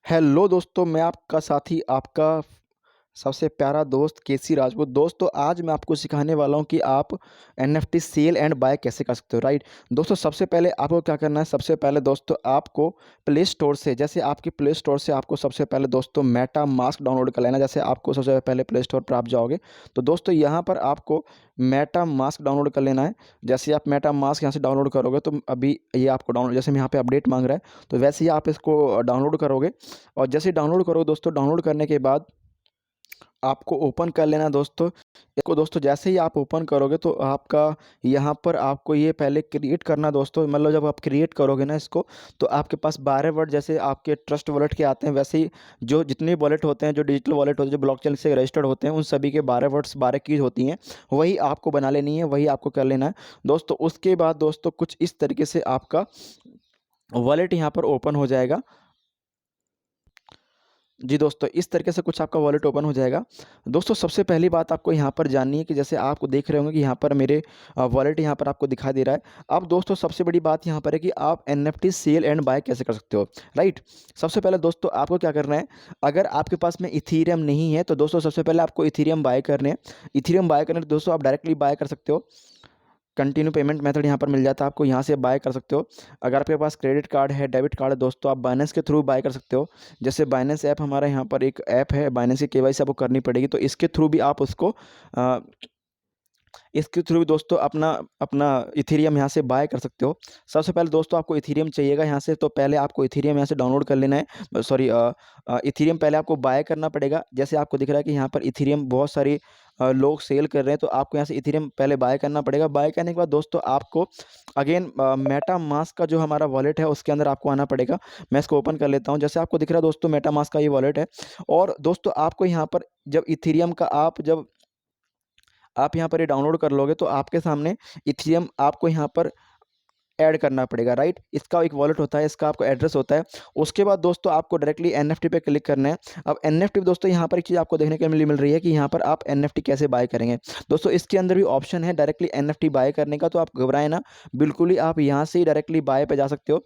Hello दोस्तों, मैं आपका साथी, आपका सबसे प्यारा दोस्त केसी राजपूत। दोस्तों, आज मैं आपको सिखाने वाला हूं कि आप एनएफटी सेल एंड बाय कैसे कर सकते हो। राइट दोस्तों, सबसे पहले आपको क्या करना है। सबसे पहले दोस्तों आपको प्ले स्टोर से, जैसे आपके प्ले स्टोर से आपको सबसे पहले दोस्तों मेटा मास्क डाउनलोड कर लेना। जैसे आपको सबसे पहले प्ले स्टोर पर आप जाओगे तो दोस्तों यहाँ पर आपको मेटा मास्क डाउनलोड कर लेना है। जैसे आप मेटा मास्क यहाँ से डाउनलोड करोगे तो अभी ये आपको डाउनलोड, जैसे यहाँ पे अपडेट मांग रहा है तो वैसे ही आप इसको डाउनलोड करोगे। और जैसे डाउनलोड करोगे दोस्तों, डाउनलोड करने के बाद आपको ओपन कर लेना है दोस्तों। इसको दोस्तों जैसे ही आप ओपन करोगे तो आपका यहाँ पर आपको ये पहले क्रिएट करना दोस्तों। मतलब जब आप क्रिएट करोगे ना इसको, तो आपके पास 12 वर्ड जैसे आपके ट्रस्ट वॉलेट के आते हैं, वैसे ही जो जितने वॉलेट होते हैं, जो डिजिटल वॉलेट होते हैं, जो ब्लॉकचेन से रजिस्टर्ड होते हैं, उन सभी के 12 वर्ड्स 12 कीज होती हैं। वही आपको बना लेनी है, वही आपको कर लेना है दोस्तों। उसके बाद दोस्तों कुछ इस तरीके से आपका वॉलेट यहाँ पर ओपन हो जाएगा। जी दोस्तों, इस तरीके से कुछ आपका वॉलेट ओपन हो जाएगा। दोस्तों सबसे पहली बात आपको यहाँ पर जाननी है कि जैसे आपको देख रहे होंगे कि यहाँ पर मेरे वॉलेट यहाँ पर आपको दिखाई दे रहा है। अब दोस्तों सबसे बड़ी बात यहाँ पर है कि आप एनएफटी सेल एंड बाय कैसे कर सकते हो। राइट, सबसे पहले दोस्तों आपको क्या करना है। अगर आपके पास में इथीरियम नहीं है तो दोस्तों सबसे पहले आपको इथीरियम बाय करने हैं। इथीरियम बाय करने तो दोस्तों आप डायरेक्टली बाय कर सकते हो। कंटिन्यू पेमेंट मेथड यहाँ पर मिल जाता है आपको, यहाँ से बाय कर सकते हो। अगर आपके पास क्रेडिट कार्ड है, डेबिट कार्ड है दोस्तों, आप बाइनेंस के थ्रू बाय कर सकते हो। जैसे बाइनेंस ऐप, हमारा यहाँ पर एक ऐप है बाइनेंस की, केवाईसी आपको करनी पड़ेगी, तो इसके थ्रू भी आप उसको अ, इसके थ्रू भी दोस्तों अपना अपना इथेरियम यहाँ से बाय कर सकते हो। सबसे पहले दोस्तों आपको इथेरियम चाहिएगा यहाँ से, तो पहले आपको इथेरियम यहाँ से डाउनलोड कर लेना है। सॉरी, इथेरियम पहले आपको बाय करना पड़ेगा। जैसे आपको दिख रहा है कि यहाँ पर इथेरियम बहुत सारी लोग सेल कर रहे हैं, तो आपको यहाँ से इथेरियम पहले बाय करना पड़ेगा। बाय करने के बाद दोस्तों आपको अगेन मेटा मास्क का जो हमारा वॉलेट है उसके अंदर आपको आना पड़ेगा। मैं इसको ओपन कर लेता हूँ। जैसे आपको दिख रहा है दोस्तों मेटा मास्क का ये वॉलेट है। और दोस्तों आपको यहाँ पर जब इथेरियम का आप यहाँ पर ये डाउनलोड कर लोगे तो आपके सामने इथेरियम आपको यहाँ पर ऐड करना पड़ेगा। राइट, इसका एक वॉलेट होता है, इसका आपको एड्रेस होता है। उसके बाद दोस्तों आपको डायरेक्टली एनएफटी पे क्लिक करना है। अब एनएफटी दोस्तों यहाँ पर एक चीज़ आपको देखने के लिए मिल रही है कि यहाँ पर आप एनएफटी कैसे बाय करेंगे। दोस्तों इसके अंदर भी ऑप्शन है डायरेक्टली एनएफटी बाय करने का, तो आप घबराएं ना, बिल्कुल ही आप यहाँ से ही डायरेक्टली बाय पे जा सकते हो।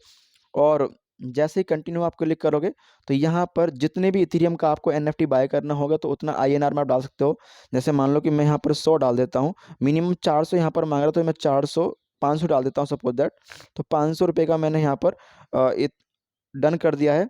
और जैसे ही कंटिन्यू आप क्लिक करोगे तो यहाँ पर जितने भी इथेरियम का आपको एनएफटी बाय करना होगा तो उतना आईएनआर में आप डाल सकते हो। जैसे मान लो कि मैं यहाँ पर 100 डाल देता हूँ। मिनिमम 400 यहाँ पर मांग रहा, तो मैं 400 500 डाल देता हूँ सपोज दैट। तो 500 रुपये का मैंने यहाँ पर डन कर दिया है।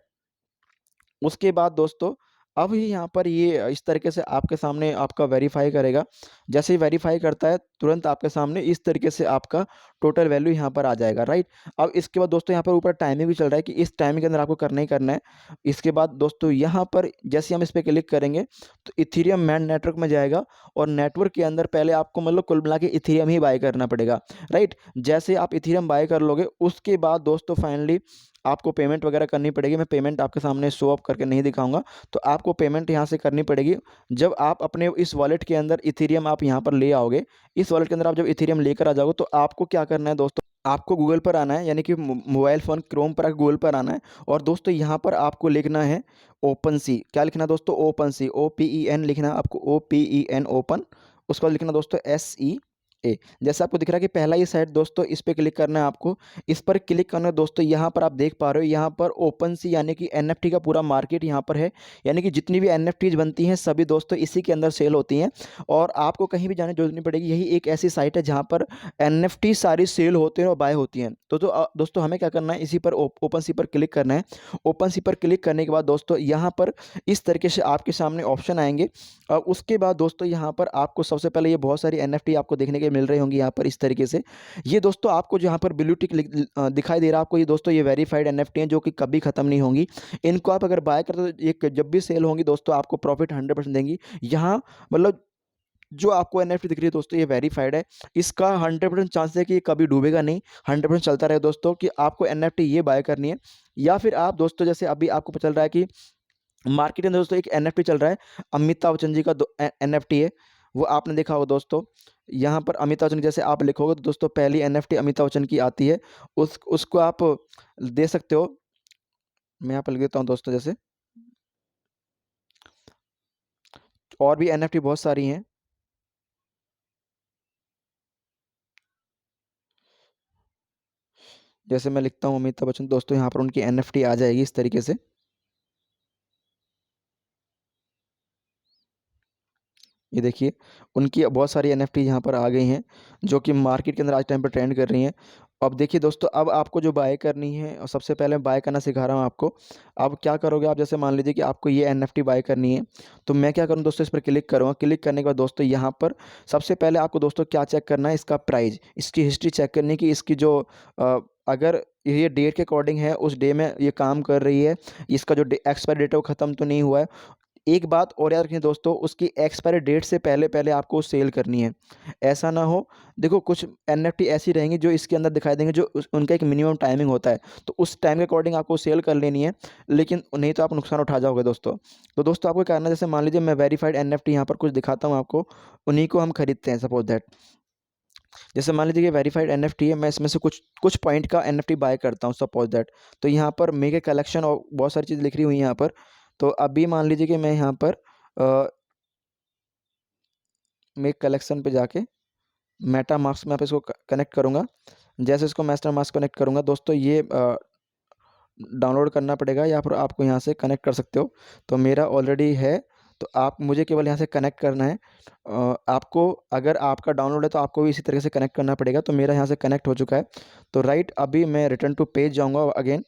उसके बाद दोस्तों अब ही यहाँ पर ये इस तरीके से आपके सामने आपका वेरीफाई करेगा। जैसे ही वेरीफाई करता है तुरंत आपके सामने इस तरीके से आपका टोटल वैल्यू यहाँ पर आ जाएगा। राइट, अब इसके बाद दोस्तों यहाँ पर ऊपर टाइमिंग भी चल रहा है कि इस टाइमिंग के अंदर आपको करना ही करना है। इसके बाद दोस्तों यहाँ पर जैसे हम इस पर क्लिक करेंगे तो इथीरियम मैन नेटवर्क में जाएगा। और नेटवर्क के अंदर पहले आपको मतलब कुल मिला के इथीरियम ही बाय करना पड़ेगा। राइट, जैसे आप इथीरियम बाय कर लोगे उसके बाद दोस्तों फाइनली आपको पेमेंट वगैरह करनी पड़ेगी। मैं पेमेंट आपके सामने शो अप करके नहीं दिखाऊंगा, तो आपको पेमेंट यहाँ से करनी पड़ेगी। जब आप अपने इस वॉलेट के अंदर इथेरियम आप यहाँ पर ले आओगे, इस वॉलेट के अंदर आप जब इथेरियम लेकर आ जाओगे तो आपको क्या करना है दोस्तों, आपको गूगल पर आना है, यानी कि मोबाइल फ़ोन क्रोम पर गूगल पर आना है। और दोस्तों यहाँ पर आपको लिखना है ओपन सी। क्या लिखना है दोस्तों? ओपन सी, OPEN लिखना है आपको, OPEN ओपन। उसके बाद लिखना दोस्तों SEA। जैसे आपको दिख रहा है कि पहला ये साइट दोस्तों, इस पर क्लिक करना है आपको। इस पर क्लिक करना है दोस्तों, यहाँ पर आप देख पा रहे हो यहाँ पर ओपन सी यानी कि एनएफटी का पूरा मार्केट यहाँ पर है। यानी कि जितनी भी एनएफटीज बनती हैं सभी दोस्तों इसी के अंदर सेल होती हैं। और आपको कहीं भी जाने की जरूरत नहीं पड़ेगी, यही एक ऐसी साइट है जहाँ पर एनएफटी सारी सेल होते हैं और बाय होती हैं। तो दोस्तों हमें क्या करना है, इसी पर ओपन सी पर क्लिक करना है। ओपन सी पर क्लिक करने के बाद दोस्तों यहाँ पर इस तरीके से आपके सामने ऑप्शन आएंगे। और उसके बाद दोस्तों यहाँ पर आपको सबसे पहले ये बहुत सारी एनएफटी आपको देखने के मिल रही होंगी यहाँ पर इस तरीके से। ये दोस्तों आपको जहाँ पर ब्लू टिक दिखाई दे रहा है आपको, ये दोस्तों ये वेरीफाइड एनएफटी हैं जो कि कभी खत्म नहीं होंगी। इनको आप अगर बाय करते हो तो एक जब भी सेल होंगी दोस्तों आपको प्रॉफिट 100% देंगी। यहाँ मतलब जो आपको एनएफटी दिख रही है दोस्तों ये वेरीफाइड है। इसका 100% चांस है कि ये कभी डूबेगा नहीं, 100% चलता रहे दोस्तों, कि आपको एनएफटी ये बाय करनी है। या फिर आप दोस्तों जैसे अभी आपको पता चल रहा है कि मार्केट में दोस्तों एक एनएफटी चल रहा है, अमिताभ बच्चन जी का एनएफटी है। वो आपने देखा होगा दोस्तों। यहाँ पर अमिताभ बच्चन जैसे आप लिखोगे तो दोस्तों पहली एनएफटी अमिताभ बच्चन की आती है। उसको आप दे सकते हो। मैं यहाँ पर लिख देता हूँ दोस्तों, जैसे और भी एनएफटी बहुत सारी हैं। जैसे मैं लिखता हूँ अमिताभ बच्चन दोस्तों, यहाँ पर उनकी एनएफटी आ जाएगी इस तरीके से। ये देखिए, उनकी बहुत सारी एनएफटी यहाँ पर आ गई हैं, जो कि मार्केट के अंदर आज टाइम पर ट्रेंड कर रही हैं। अब देखिए दोस्तों, अब आपको जो बाय करनी है, और सबसे पहले मैं बाय करना सिखा रहा हूँ आपको। अब क्या करोगे आप, जैसे मान लीजिए कि आपको ये एनएफटी बाय करनी है, तो मैं क्या करूँ दोस्तों, इस पर क्लिक करूँगा। क्लिक करने के बाद दोस्तों यहाँ पर सबसे पहले आपको दोस्तों क्या चेक करना है, इसका प्राइस, इसकी हिस्ट्री चेक करनी है कि इसकी जो अगर ये डेट के अकॉर्डिंग है, उस डे में ये काम कर रही है, इसका जो एक्सपायरी डेट है वो ख़त्म तो नहीं हुआ है। एक बात और याद रखें दोस्तों, उसकी एक्सपायरी डेट से पहले-पहले आपको सेल करनी है। ऐसा ना हो, देखो कुछ एनएफटी ऐसी रहेंगी जो इसके अंदर दिखाई देंगे, जो उनका एक मिनिमम टाइमिंग होता है, तो उस टाइम के अकॉर्डिंग आपको सेल कर लेनी है, लेकिन नहीं तो आप नुकसान उठा जाओगे दोस्तों। तो दोस्तों आपको क्या करना है, जैसे मान लीजिए मैं वेरीफाइड एनएफटी यहाँ पर कुछ दिखाता हूँ आपको, उन्हीं को हम खरीदते हैं, सपोज़ दैट। जैसे मान लीजिए कि वेरीफाइड एनएफटी है, मैं इसमें से कुछ कुछ पॉइंट का एनएफटी बाय करता हूँ, सपोज़ दैट। तो यहाँ पर मेक ए कलेक्शन और बहुत सारी चीज़ लिख रही हुई हैं यहाँ पर। तो अभी मान लीजिए कि मैं यहाँ पर अ मेक कलेक्शन पे जाके मेटामास्क में आप इसको कनेक्ट करूँगा। जैसे इसको मेटामास्क कनेक्ट करूँगा दोस्तों, ये डाउनलोड करना पड़ेगा, या फिर आपको यहाँ से कनेक्ट कर सकते हो। तो मेरा ऑलरेडी है, तो आप मुझे केवल यहाँ से कनेक्ट करना है। आपको अगर आपका डाउनलोड है तो आपको भी इसी तरीके से कनेक्ट करना पड़ेगा। तो मेरा यहाँ से कनेक्ट हो चुका है। तो राइट, अभी मैं रिटर्न टू पेज जाऊँगा अगेन।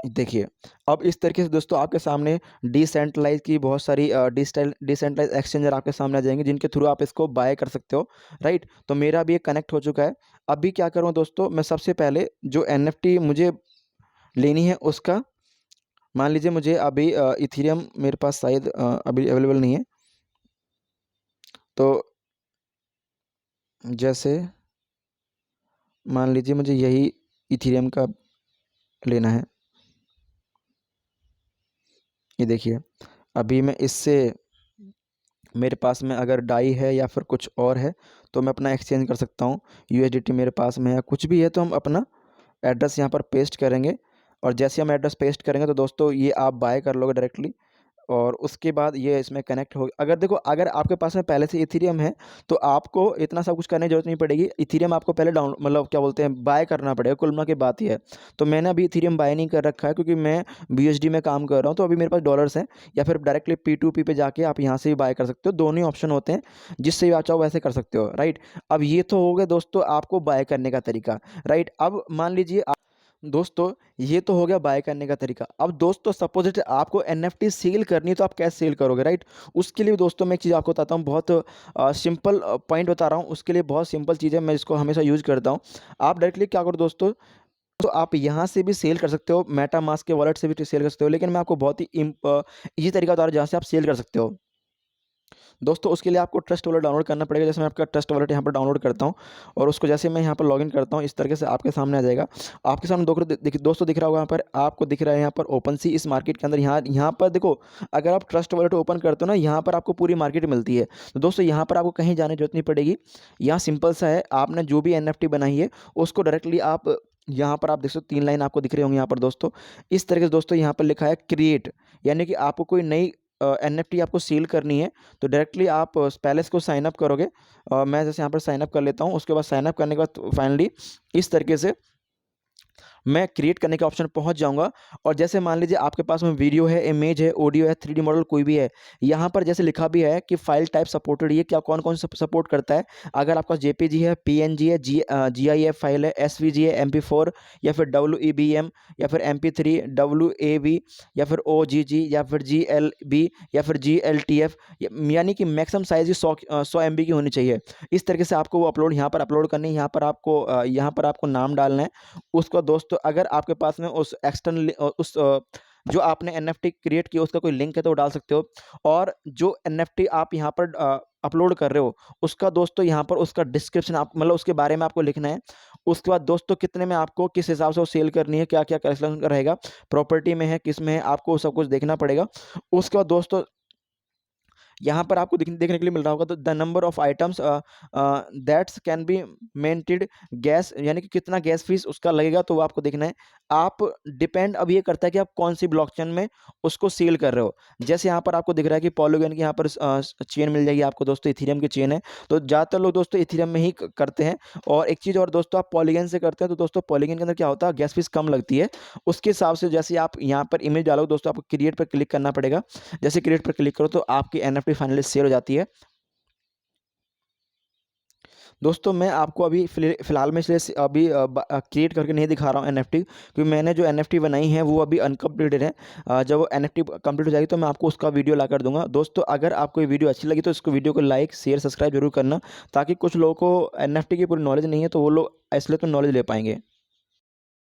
देखिए, अब इस तरीके से दोस्तों आपके सामने डिसेंट्रलाइज़ की बहुत सारी डिसेंट्रलाइज़ एक्सचेंजर आपके सामने आ जाएँगे, जिनके थ्रू आप इसको बाय कर सकते हो, राइट? तो मेरा भी ये कनेक्ट हो चुका है। अभी क्या करूँ दोस्तों, मैं सबसे पहले जो एनएफटी मुझे लेनी है उसका, मान लीजिए मुझे अभी इथेरियम मेरे पास शायद अभी अवेलेबल नहीं है। तो जैसे मान लीजिए मुझे यही इथेरियम का लेना है। ये देखिए, अभी मैं इससे, मेरे पास में अगर डाई है या फिर कुछ और है, तो मैं अपना एक्सचेंज कर सकता हूँ। यूएसडीटी मेरे पास में है, कुछ भी है, तो हम अपना एड्रेस यहाँ पर पेस्ट करेंगे, और जैसे हम एड्रेस पेस्ट करेंगे तो दोस्तों ये आप बाय कर लोगे डायरेक्टली, और उसके बाद ये इसमें कनेक्ट हो, अगर देखो अगर आपके पास में पहले से इथेरियम है, तो आपको इतना सब कुछ करने की ज़रूरत नहीं पड़ेगी। इथेरियम आपको पहले डाउन मतलब क्या बोलते हैं, बाय करना पड़ेगा, कुल मिला के बात ये है। तो मैंने अभी इथेरियम बाय नहीं कर रखा है, क्योंकि मैं बीएसडी में काम कर रहा हूँ, तो अभी मेरे पास डॉलर्स हैं, या फिर डायरेक्टली P2P पे जाके आप यहाँ से भी बाय कर सकते हो। दोनों ही ऑप्शन होते हैं, जिससे भी आप चाहो वैसे कर सकते हो, राइट? अब ये तो हो गया दोस्तों आपको बाय करने का तरीका, राइट? अब मान लीजिए दोस्तों, ये तो हो गया बाय करने का तरीका। अब दोस्तों सपोज़ इट आपको एनएफटी सेल करनी है, तो आप कैसे सेल करोगे, राइट? उसके लिए दोस्तों मैं एक चीज़ आपको बताता हूँ, बहुत सिंपल पॉइंट बता रहा हूँ। उसके लिए बहुत सिंपल चीज़ है, मैं इसको हमेशा यूज़ करता हूँ। आप डायरेक्टली क्या करो दोस्तों, तो आप यहाँ से भी सेल कर सकते हो, मेटामास्क के वॉलेट से भी सेल कर सकते हो, लेकिन मैं आपको बहुत ही ईज़ी तरीका बता रहा हूँ जहाँ से आप सेल कर सकते हो। दोस्तों उसके लिए आपको ट्रस्ट वॉलेट डाउनलोड करना पड़ेगा। जैसे मैं आपका ट्रस्ट वॉलेट यहाँ पर डाउनलोड करता हूँ, और उसको जैसे मैं यहाँ पर लॉगिन करता हूँ, इस तरीके से आपके सामने आ जाएगा। आपके सामने दोस्तों दिख रहा होगा, यहाँ पर आपको दिख रहा है, यहाँ पर ओपन सी इस मार्केट के अंदर, यहाँ यहाँ पर देखो, अगर आप ट्रस्ट वॉलेट ओपन करते हो ना, यहाँ पर आपको पूरी मार्केट मिलती है। तो दोस्तों यहाँ पर आपको कहीं जाने की जरूरत नहीं पड़ेगी। यहाँ सिंपल सा है, आपने जो भी एनएफटी बनाई है उसको डायरेक्टली आप यहाँ पर, आप देख सकते हो 3 लाइन आपको दिख रही होंगी यहाँ पर दोस्तों। इस तरीके से दोस्तों यहाँ पर लिखा है क्रिएट, यानी कि आपको कोई नई एनएफटी आपको सेल करनी है, तो डायरेक्टली आप पहले इसको साइन अप करोगे। मैं जैसे यहाँ पर साइन अप कर लेता हूँ, उसके बाद साइन अप करने के बाद फाइनली इस तरीके से मैं क्रिएट करने के ऑप्शन पहुंच जाऊंगा। और जैसे मान लीजिए आपके पास में वीडियो है, इमेज है, ऑडियो है, 3D मॉडल कोई भी है, यहाँ पर जैसे लिखा भी है कि फाइल टाइप सपोर्टेड, ये क्या कौन कौन सपोर्ट करता है। अगर आपका जेपीजी है, पीएनजी है, जीआईएफ फाइल है, एसवीजी है, MP4, या फिर डब्ल्यूईबीएम, या फिर MP3, डब्ल्यूएवी, या फिर ओजीजी, या फिर जीएलबी, या फिर जीएलटीएफ, यानी कि मैक्सिमम साइज ही 100 MB की होनी चाहिए। इस तरीके से आपको वो अपलोड यहाँ पर अपलोड करनी है। यहाँ पर आपको नाम डालना है। उसका दोस्तों अगर आपके पास में उस जो आपने एनएफटी क्रिएट किया उसका कोई लिंक है तो वो डाल सकते हो। और जो एनएफटी आप यहाँ पर अपलोड कर रहे हो, उसका दोस्तों यहाँ पर उसका डिस्क्रिप्शन, आप मतलब उसके बारे में आपको लिखना है। उसके बाद दोस्तों कितने में आपको किस हिसाब से वो सेल करनी है, क्या क्या कैलकुलेशन रहेगा, प्रॉपर्टी में है, किस में है, आपको सब कुछ देखना पड़ेगा। उसके बाद दोस्तों यहाँ पर आपको देखने के लिए मिल रहा होगा, तो the number of items that's can be maintained gas, यानी कि कितना गैस फीस उसका लगेगा, तो वो आपको देखना है। आप डिपेंड अब ये करता है कि आप कौन सी ब्लॉकचेन में उसको सेल कर रहे हो। जैसे यहाँ पर आपको दिख रहा है कि पॉलीगन की यहाँ पर चेन मिल जाएगी आपको दोस्तों, इथेरियम की चेन है, तो ज़्यादातर लोग दोस्तों इथेरियम में ही करते हैं। और एक चीज़ और दोस्तों, आप पॉलीगन से करते हैं तो दोस्तों पॉलीगन के अंदर क्या होता है, गैस फीस कम लगती है। उसके हिसाब से जैसे आप यहाँ पर इमेज डालोगे दोस्तों, आपको क्रिएट पर क्लिक करना पड़ेगा। जैसे क्रिएट पर क्लिक करो तो आपकी एनएफटी फाइनली सेल हो जाती है। दोस्तों मैं आपको अभी फ़िलहाल में इसलिए अभी क्रिएट करके नहीं दिखा रहा हूँ एनएफटी, क्योंकि मैंने जो एनएफटी बनाई है वो अभी अनकम्प्लीटेड है। जब वो एनएफटी कंप्लीट हो जाएगी तो मैं आपको उसका वीडियो ला कर दूंगा। दोस्तों अगर आपको ये वीडियो अच्छी लगी तो इसको वीडियो को लाइक शेयर सब्सक्राइब जरूर करना, ताकि कुछ लोगों को एनएफटी की पूरी नॉलेज नहीं है तो वो लोग इसलिए तो नॉलेज ले पाएंगे।